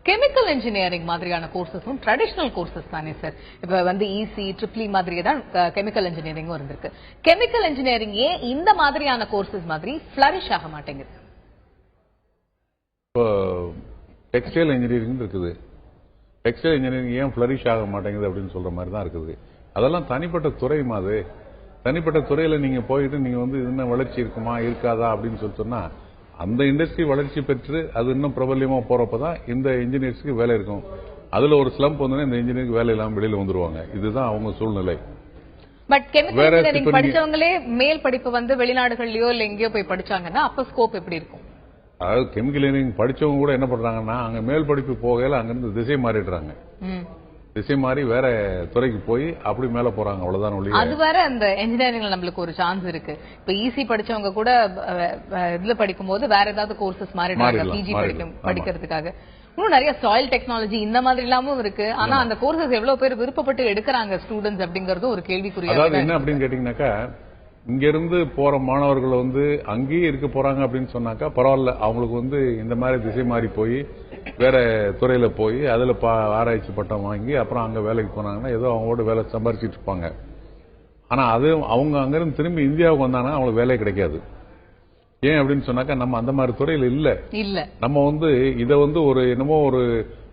Chemical engineering மாதிரியான கோர்சஸும் traditional courses தானே sir? இப்ப வந்து இசி ட்ரிபிள் மாதிரியே தான் கெமிக்கல் இன்ஜினியரிங்கும் இருந்திருக்கு. கெமிக்கல் இன்ஜினியரிங் ஏன் இந்த மாதிரியான கோர்சஸ் மாதிரி ஃபிளரிஷ் ஆக மாட்டேங்குது? இப்போ டெக்ஸ்டைல் இன்ஜினியரிங் இருக்குது. டெக்ஸ்டைல் இன்ஜினியரிங் ஏன் ஃபிளரிஷ் ஆக மாட்டேங்குது அப்படின்னு சொல்ற மாதிரி தான் இருக்குது. அதெல்லாம் தனிப்பட்ட துறை மாதிரி. தனிப்பட்ட துறையில நீங்க போயிட்டு நீங்க வந்து என்ன வளர்ச்சி இருக்குமா இருக்காதா அப்படின்னு சொன்னா அந்த இண்டஸ்ட்ரி வளர்ச்சி பெற்று அது இன்னும் பிரபல்யமா போறப்பதான் இந்த இன்ஜினியர்ஸ்க்கு வேலை இருக்கும். அதுல ஒரு ஸ்லம்ப் வந்தோன்னா இந்த இன்ஜினியருக்கு வேலை இல்லாம வெளியில வந்துருவாங்க. இதுதான் அவங்க சூழ்நிலை. பட் கெமிக்கல் இன்ஜினியரிங் படிச்சவங்களே மேல் படிப்பு வந்து வெளிநாடுகள்லயோ இல்ல எங்கேயோ போய் படிச்சாங்கன்னா அப்ப ஸ்கோப் எப்படி இருக்கும்? அதாவது கெமிக்கல் இன்ஜினியரிங் படிச்சவங்க கூட என்ன பண்றாங்கன்னா அங்க மேல் படிப்பு போகையில அங்கிருந்து திசை மாறிடுறாங்க. திசை மாறி வேற துறைக்கு போய் அப்படி மேல போறாங்க. அவ்வளவுதான் ஒழிய அது வேற அந்த இன்ஜினியரிங்ல நம்மளுக்கு ஒரு சான்ஸ் இருக்கு. இப்ப ஈசி படிச்சவங்க கூட இதுல படிக்கும் போது வேற ஏதாவது கோர்சஸ் மாறிடுறாங்க பிஜி படிக்கிறதுக்காக. இன்னும் நிறைய சாயில் டெக்னாலஜி இந்த மாதிரி எல்லாமும் இருக்கு. ஆனா அந்த கோர்சஸ் எவ்வளவு பேர் விருப்பப்பட்டு எடுக்கிறாங்க ஸ்டூடெண்ட்ஸ் அப்படிங்கறது ஒரு கேள்விக்குறியா. அதாவது என்ன அப்படின்னு கேட்டீங்கன்னாக்கா இங்க இருந்து போற மாணவர்கள் வந்து அங்கேயே இருக்க போறாங்க அப்படின்னு சொன்னாக்கா பரவாயில்ல. அவங்களுக்கு வந்து இந்த மாதிரி திசை மாறி போய் வேற துறையில போய் அதுல ஆராய்ச்சி பட்டம் வாங்கி அப்புறம் அங்க வேலைக்கு போனாங்கன்னா ஏதோ அவங்களோட வேலை சம்பாரிச்சிட்டு இருப்பாங்க. ஆனா அது அவங்க அங்கிருந்து திரும்பி இந்தியாவுக்கு வந்தாங்கன்னா அவங்களுக்கு வேலை கிடைக்காது. ஏன் அப்படின்னு சொன்னாக்கா நம்ம அந்த மாதிரி துறையில இல்ல. நம்ம வந்து இதை வந்து ஒரு என்னமோ ஒரு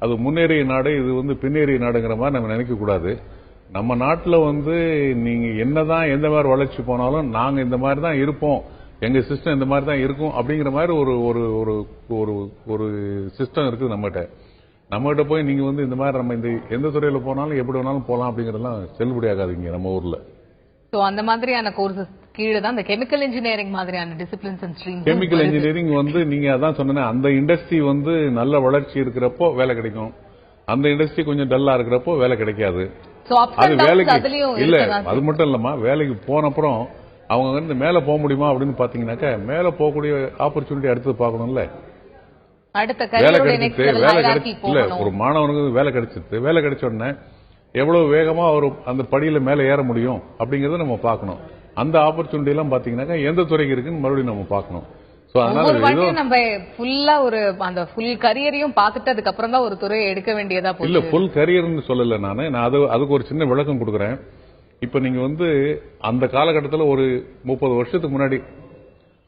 அது முன்னேறிய நாடு இது வந்து பின்னேறிய நாடுங்கிற மாதிரி நம்ம நினைக்க கூடாது. நம்ம நாட்டுல வந்து நீங்க என்னதான் எந்த மாதிரி வளர்ச்சி போனாலும் நாங்க இந்த மாதிரி தான் இருப்போம், எங்க சிஸ்டம் இந்த மாதிரி தான் இருக்கும் அப்படிங்கிற மாதிரி ஒரு ஒரு ஒரு ஒரு சிஸ்டம் இருக்குது நம்மகிட்ட போய் நீங்க வந்து இந்த மாதிரி நம்ம இந்த எந்த துறையில போனாலும் எப்படி வேணாலும் போலாம் அப்படிங்கறதெல்லாம் செல்லுபடி ஆகாதுங்க நம்ம ஊர்ல. சோ அந்த மாதிரியான கோர்சஸ் கீழே தான் இந்த கெமிக்கல் இன்ஜினியரிங் மாதிரியான disciplines and streams. Chemical engineering வந்து நீங்க அதான் சொன்னேன், அந்த இண்டஸ்ட்ரி வந்து நல்ல வளர்ச்சி இருக்கிறப்போ வேலை கிடைக்கும். அந்த இண்டஸ்ட்ரி கொஞ்சம் டல்லா இருக்கிறப்போ வேலை கிடைக்காது. அது வேலைக்கு இல்ல. அது மட்டும் இல்லம்மா, வேலைக்கு போன அப்புறம் அவங்க வந்து மேல போக முடியுமா அப்படின்னு பாத்தீங்கன்னாக்கா மேல போகக்கூடிய ஆப்பர்ச்சுனிட்டி அடுத்தது பாக்கணும்ல. வேலை கிடைச்சிட்டு வேலை கிடைச்சி இல்ல ஒரு மாணவனுக்கு வேலை கிடைச்சிட்டு வேலை கிடைச்ச உடனே எவ்வளவு வேகமா அவர் அந்த படியில மேல ஏற முடியும் அப்படிங்கறத நம்ம பாக்கணும். அந்த ஆப்பர்ச்சுனிட்டி எல்லாம் பாத்தீங்கன்னாக்கா எந்த துறைக்கு இருக்குன்னு மறுபடியும் நம்ம பாக்கணும். நம்ம ஃபுல்லா ஒரு அந்த ஃபுல் கரியரையும் பார்த்துட்டு அதுக்கப்புறம் தான் ஒரு துறையை எடுக்க வேண்டியதா போகுது. இல்ல ஃபுல் கரியர்னு சொல்லல நான் அதுக்கு ஒரு சின்ன விளக்கம் கொடுக்குறேன். இப்ப நீங்க வந்து அந்த காலகட்டத்தில் ஒரு 30 வருஷத்துக்கு முன்னாடி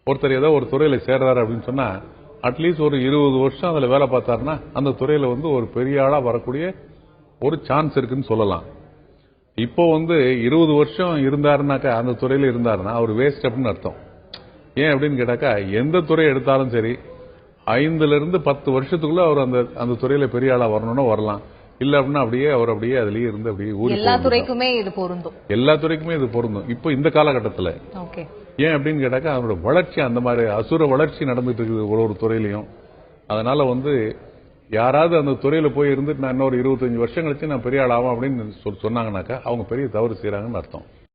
ஒருத்தர் ஏதோ ஒரு துறையில சேர்றாரு அப்படின்னு சொன்னா அட்லீஸ்ட் ஒரு 20 வருஷம் அதுல வேலை பார்த்தாருன்னா அந்த துறையில வந்து ஒரு பெரிய ஆளா வரக்கூடிய ஒரு சான்ஸ் இருக்குன்னு சொல்லலாம். இப்போ வந்து 20 வருஷம் இருந்தாருனாக்கா அந்த துறையில இருந்தாருன்னா அவர் வேஸ்ட் அப்படின்னு அர்த்தம். ஏன் அப்படின்னு கேட்டாக்கா எந்த துறை எடுத்தாலும் சரி 5 to 10 வருஷத்துக்குள்ள அவர் அந்த துறையில பெரிய ஆளா வரணும்னா வரலாம். இல்ல அப்படின்னா அவர் அப்படியே அதுலயே இருந்து அப்படியே எல்லா துறைக்குமே இது பொருந்தும். இப்போ இந்த காலகட்டத்தில் ஏன் அப்படின்னு கேட்டாக்கா அவரோட வளர்ச்சி அந்த மாதிரி அசுர வளர்ச்சி நடந்துட்டு இருக்குது ஒரு துறையிலையும். அதனால வந்து யாராவது அந்த துறையில போய் இருந்துட்டு நான் இன்னொரு 25 வருஷம் கழிச்சு நான் பெரிய ஆள் ஆகும் அப்படின்னு சொன்னாங்கன்னாக்கா அவங்க பெரிய தவறு செய்யறாங்கன்னு அர்த்தம்.